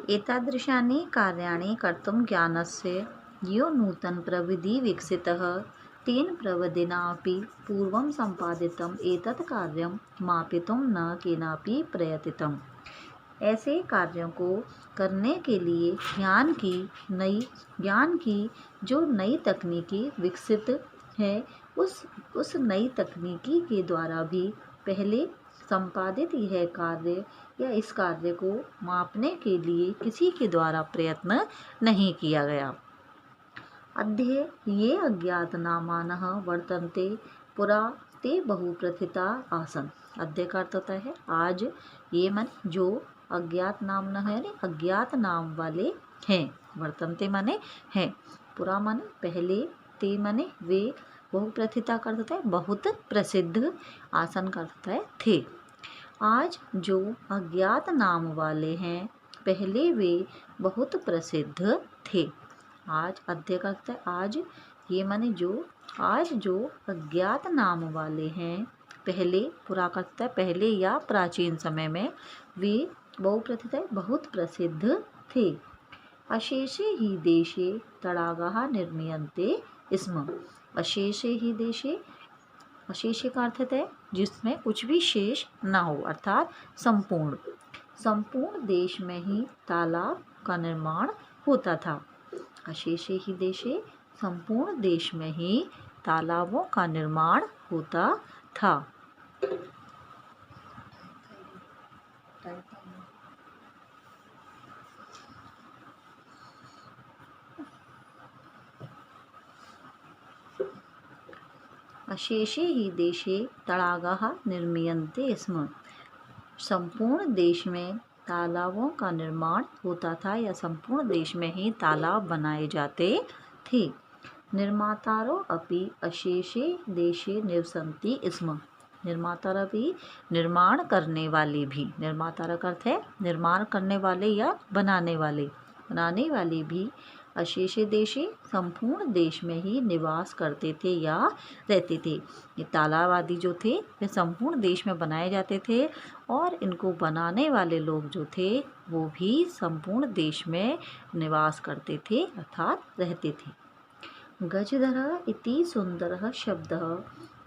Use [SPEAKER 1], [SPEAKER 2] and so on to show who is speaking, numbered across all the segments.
[SPEAKER 1] एतादृशानि कार्याणि कर्तुं ज्ञानस्य यो नूतनप्रविधिः विकसितः तेन प्रविधिनापि पूर्वं सम्पादितम् एतत् कार्यं मापितुं न केनापि प्रयतितम्। ऐसे कार्यों को करने के लिए ज्ञान की जो नई तकनीकी विकसित है उस नई तकनीकी के द्वारा भी पहले संपादित यह कार्य या इस कार्य को मापने के लिए किसी के द्वारा प्रयत्न नहीं किया गया। अद्य ये अज्ञातनामानः वर्तन्ते पुरा ते बहुप्रथिता आसन्। अद्य का अर्थ होता है आज, ये मन जो अज्ञात नाम न है, अज्ञात नाम वाले हैं। वर्तन्ते माने हैं, पुरा माने पहले, ते माने वे, बहुप्रथिता का अर्थ होता है बहुत प्रसिद्ध, आसन का अर्थ होता है थे। आज जो अज्ञात नाम वाले हैं, पहले वे बहुत प्रसिद्ध थे। आज अद्य का अर्थ है आज, ये माने जो, आज जो अज्ञात नाम वाले हैं, पहले, पुरा का अर्थ है पहले या प्राचीन समय में, वे बहुप्रथित है बहुत प्रसिद्ध थे। अशेषे ही देशे तड़ागाः निर्मीयन्ते स्म। अशेषे ही देशे, अशेषे का अर्थ है जिसमें कुछ भी शेष ना हो, अर्थात संपूर्ण देश में ही तालाब का निर्माण होता था। अशेषे ही देशे, संपूर्ण देश में ही तालाबों का निर्माण होता था। अशेषे ही देशे तड़ागाः निर्मीयन्ते स्म। संपूर्ण देश में तालाबों का निर्माण होता था या संपूर्ण देश में ही तालाब बनाए जाते थे। निर्मातारो अपि अशेषे देशे निवसन्ति स्म। निर्मातारा भी, निर्माण करने वाले भी, निर्मातारा का अर्थ है निर्माण करने वाले या बनाने वाले भी अशेषे देशे, संपूर्ण देश में ही निवास करते थे या रहते थे। ये तालाब आदि जो थे वे संपूर्ण देश में बनाए जाते थे और इनको बनाने वाले लोग जो थे वो भी संपूर्ण देश में निवास करते थे अर्थात रहते थे। गजधरः इति सुन्दरः शब्दः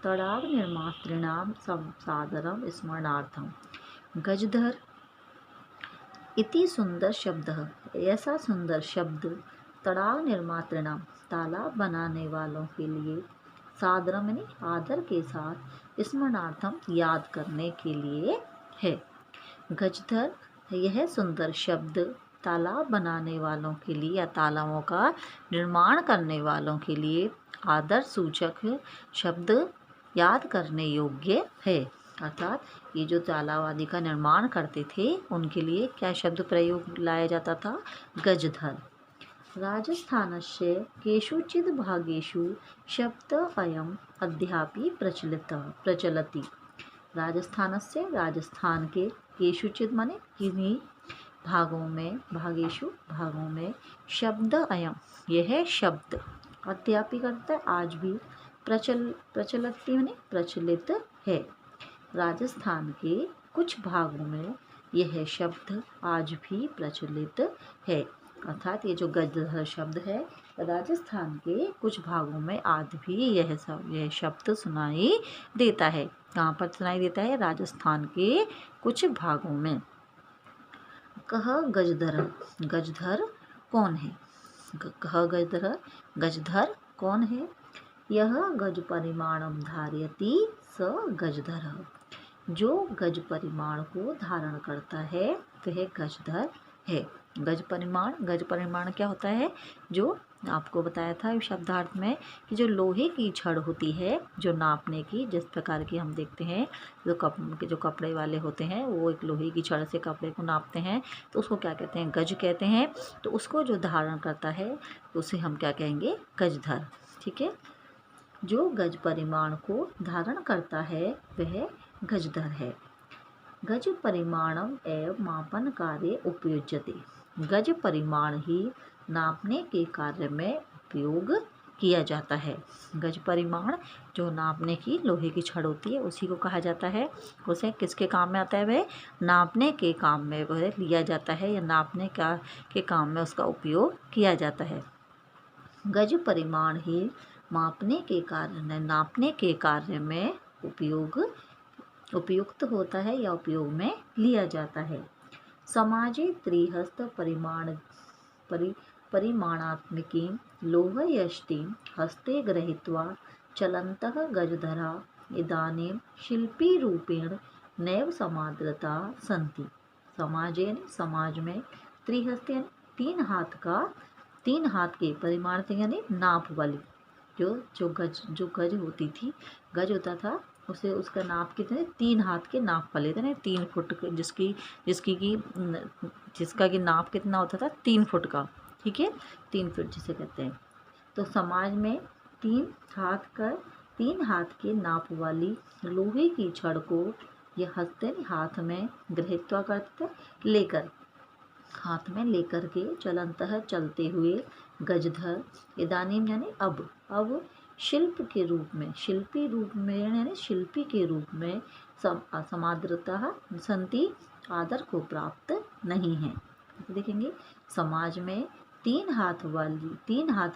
[SPEAKER 1] तडाग निर्मातॄणां सादरं स्मरणार्थं। गजधर इति सुंदर शब्दः, ऐसा सुंदर शब्द, तड़ाग निर्मातृणाम, तालाब बनाने वालों के लिए, सादरम यानी आदर के साथ, स्मरणार्थम याद करने के लिए है। गजधर, यह सुंदर शब्द तालाब बनाने वालों के लिए या तालाबों का निर्माण करने वालों के लिए आदर सूचक शब्द याद करने योग्य है। अर्थात ये जो तालाब आदि का निर्माण करते थे उनके लिए क्या शब्द प्रयोग लाया जाता था? गजधर। राजस्थानस्य केषुचित् भागेषु शब्द अयम् अद्यापि प्रचलति। राजस्थानस्य, राजस्थान के, केषुचित् माने किन्हीं भागों में, भागेषु भागों में, शब्द अयम, यह शब्द, अद्यापि करता है आज भी, प्रचलति माने प्रचलित है। राजस्थान के कुछ भागों में यह शब्द आज भी प्रचलित है। अर्थात ये जो गजधर शब्द है राजस्थान के कुछ भागों में आज भी यह शब्द सुनाई देता है। कहाँ पर सुनाई देता है? राजस्थान के कुछ भागों में। कह गजधर, गजधर कौन है? कह गजधर, गजधर कौन है? यह गज परिमाणम धारयति स गजधर, जो गज परिमाण को धारण करता है वह गजधर है। गज परिमाण क्या होता है? जो आपको बताया था शब्दार्थ में कि जो लोहे की छड़ होती है जो नापने की, जिस प्रकार की हम देखते हैं जो कपड़े वाले होते हैं वो एक लोहे की छड़ से कपड़े को नापते हैं तो उसको क्या कहते हैं? गज कहते हैं। तो उसको जो धारण करता है उसे हम क्या कहेंगे? गजधर। ठीक है, जो गज परिमाण को धारण करता है वह गजधर है। गज परिमाणम एव मापन कार्य उपयुज्यते। गज परिमाण ही नापने के कार्य में उपयोग किया जाता है। गज परिमाण जो नापने की लोहे की छड़ होती है उसी को कहा जाता है। उसे किसके काम में आता है? वह नापने के काम में वह लिया जाता है या नापने के काम में उसका उपयोग किया जाता है। गज परिमाण ही नापने के कार्य में उपयुक्त होता है या उपयोग में लिया जाता है। समाजे त्रिहस्त परिमाणात्मिकीं लोहयष्टिं हस्ते गृहीत्वा चलन्तः गजधरा इदानीं शिल्पीरूपेण नैव समादृता सन्ति। समाज में त्रिहस्त यानी तीन हाथ के परिमाण थे यानी नाप वाली जो गज होती थी, गज होता था उसे उसका नाप कितने 3 हाथ के नाप वाले थे ना 3 फुट जिसका कि नाप कितना होता था 3 फुट का। ठीक है, 3 फुट जिसे कहते हैं। तो समाज में 3 हाथ के नाप वाली लोहे की छड़ को यह हस्ते हाथ में गृहीत्वा करते लेकर हाथ में लेकर के चलंतः चलते हुए गजधर इदानीम यानी अब शिल्पी के रूप में समादृता संति आदर को प्राप्त नहीं है। देखेंगे समाज में 3 हाथ वाली तीन हाथ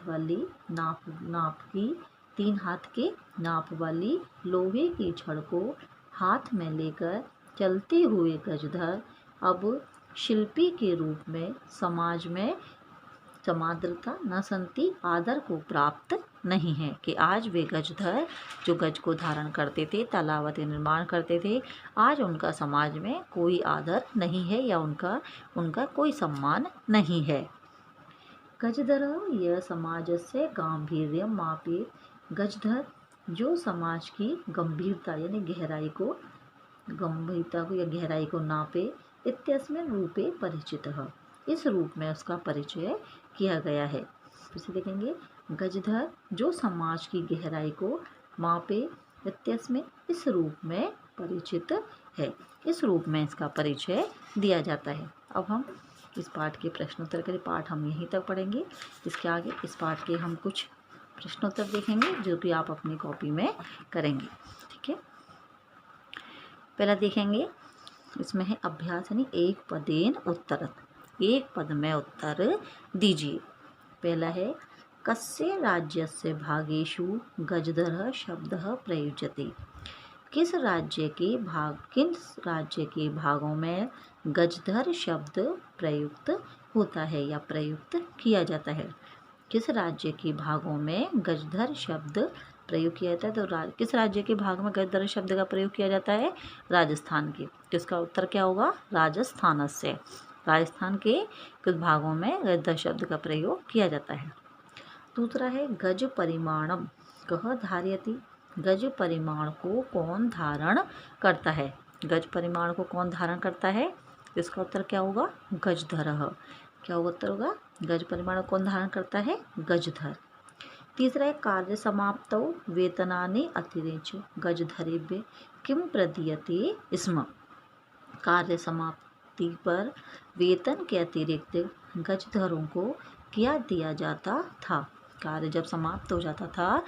[SPEAKER 1] के नाप वाली लोहे की छड़ को हाथ में लेकर चलते हुए गजधर अब शिल्पी के रूप में समाज में समादृता न संति आदर को प्राप्त नहीं है कि आज वे गजधर जो गज को धारण करते थे, तालावती निर्माण करते थे, आज उनका समाज में कोई आदर नहीं है या उनका कोई सम्मान नहीं है। गजधर यह समाज से गांभीर्यम मापे गजधर जो समाज की गंभीरता यानी गहराई को या गहराई को नापे इत्यस्मिन् रूपे परिचित है, इस रूप में उसका परिचय किया गया है। इसे देखेंगे गजधर जो समाज की गहराई को मापे इत्यस्मिन् इस रूप में परिचित है, इस रूप में इसका परिचय दिया जाता है। अब हम इस पाठ के प्रश्नोत्तर के पाठ हम यहीं तक पढ़ेंगे। इसके आगे इस पाठ के हम कुछ प्रश्नोत्तर देखेंगे जो कि आप अपनी कॉपी में करेंगे। ठीक है, पहला देखेंगे इसमें है अभ्यास यानी एक पदेन उत्तर, एक पद में उत्तर दीजिए। पहला है कस्य राज्यस्य भागेषु गजधर शब्दः प्रयुज्यते, किस राज्य के भागों में गजधर शब्द प्रयुक्त होता है या प्रयुक्त किया जाता है। किस राज्य के भागों में गजधर शब्द प्रयोग किया जाता है? तो किस राज्य के भाग में गजधर शब्द का प्रयोग किया जाता है? राजस्थान के। तो इसका उत्तर क्या होगा? राजस्थान से। राजस्थान के कुछ भागों में गजधर शब्द का प्रयोग किया जाता है। दूसरा है गज परिमाणम कह धार्यति, गज परिमाण को कौन धारण करता है? गज परिमाण को कौन धारण करता है? इसका उत्तर क्या होगा? गजधर। क्या होगा उत्तर होगा? गज परिमाण कौन धारण करता है? गजधर। तीसरा है कार्य समाप्तौ वेतनानि अतिरिच्य गजधरेभ्य किम प्रदीयते स्म, कार्य समाप्ति पर वेतन के अतिरिक्त गजधरों को क्या दिया जाता था? कार्य जब समाप्त हो जाता था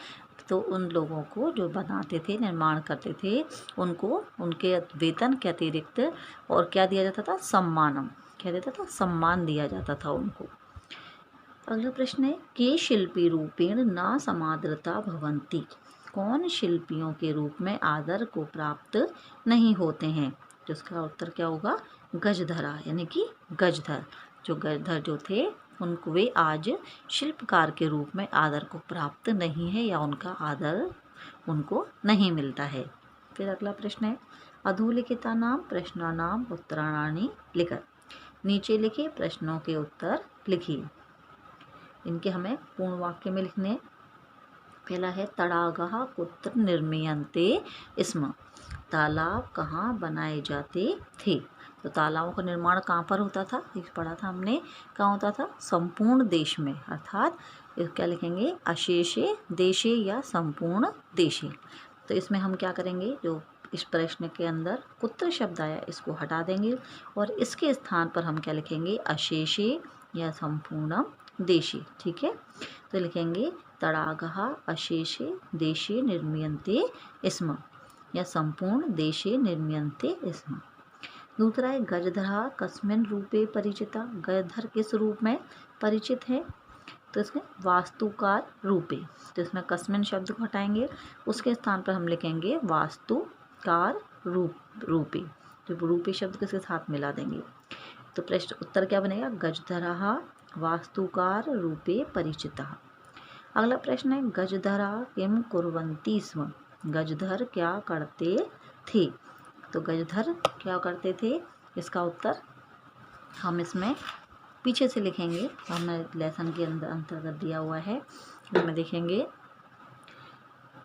[SPEAKER 1] तो उन लोगों को जो बनाते थे, निर्माण करते थे, उनको उनके वेतन के अतिरिक्त और क्या दिया जाता था? सम्मानम। क्या देता था? सम्मान दिया जाता था उनको। अगला प्रश्न है के शिल्पी रूपेण न समादृता भवन्ति, कौन शिल्पियों के रूप में आदर को प्राप्त नहीं होते हैं? तो इसका उत्तर क्या होगा? गजधरा यानी कि गजधर। जो गजधर जो थे उनको वे आज शिल्पकार के रूप में आदर को प्राप्त नहीं है या उनका आदर उनको नहीं मिलता है। फिर अगला प्रश्न है अधोलिखितानां प्रश्नानां उत्तराणि लिखत, नीचे लिखे प्रश्नों के उत्तर लिखिए। इनके हमें पूर्ण वाक्य में लिखने। पहला है तड़ागः कुत्र निर्मीयन्ते स्म, तालाब कहाँ बनाए जाते थे? तो तालाबों का निर्माण कहाँ पर होता था? एक पढ़ा था हमने, कहाँ होता था? संपूर्ण देश में, अर्थात क्या लिखेंगे? अशेषे देशे या संपूर्ण देशे। तो इसमें हम क्या करेंगे? जो इस प्रश्न के अंदर कुत्र शब्द आया इसको हटा देंगे और इसके स्थान पर हम क्या लिखेंगे? अशेषे या संपूर्ण देशे। ठीक है, तो लिखेंगे तडागः अशेषे देशे निर्मीयन्ते स्म या संपूर्ण देशे निर्मीयन्ते स्म। दूसरा है गजधरा कस्मिन् रूपे परिचिता, गजधर किस रूप में परिचित है, तो इसमें वास्तुकार रूपे, तो इसमें कस्मिन शब्द को हटाएंगे, उसके स्थान पर हम लिखेंगे वास्तुकार रूपे, तो रूपे शब्द के साथ मिला देंगे। तो प्रश्न उत्तर क्या बनेगा, गजधरः वास्तुकार रूपे परिचितः। अगला प्रश्न है गजधरा किम कुर्वन्ति स्म, गजधर क्या करते थे, तो गजधर क्या करते थे, इसका उत्तर हम इसमें पीछे से लिखेंगे, हमने लेसन के अंतर्गत दिया हुआ है, इसमें देखेंगे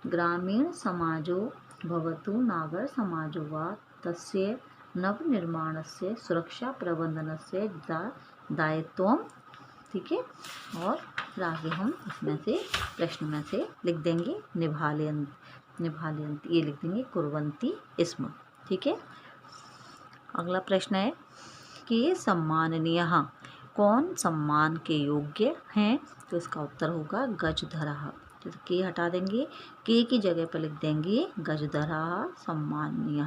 [SPEAKER 1] ग्रामीण समाजो भवतु नागर समाजो वा तस्य नवनिर्माणस्य सुरक्षा प्रबंधनस्य दायित्वम, ठीक है। और फिर आगे हम इसमें से प्रश्न में से लिख देंगे निभालयन्ति, ये लिख देंगे कुर्वन्ति स्म, ठीक है। अगला प्रश्न है कि सम्माननीय, कौन सम्मान के योग्य हैं, तो इसका उत्तर होगा गजधरः, तो के हटा देंगे, के की जगह पर लिख देंगे गजधरः सम्माननीय,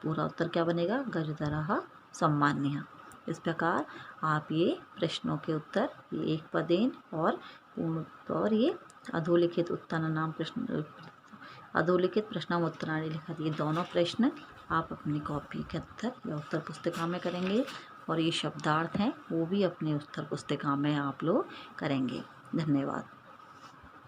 [SPEAKER 1] पूरा उत्तर क्या बनेगा, गजधरः सम्माननीय। इस प्रकार आप ये प्रश्नों के उत्तर, ये एक पदेन और ये अधोलिखित उत्तरनाम प्रश्न, अधोलिखित प्रश्नम उत्तराणी लिखा, ये दोनों प्रश्न आप अपनी कॉपी के अंदर या उत्तर पुस्तिका में करेंगे, और ये शब्दार्थ हैं वो भी अपनी उत्तर पुस्तिका में आप लोग करेंगे। धन्यवाद।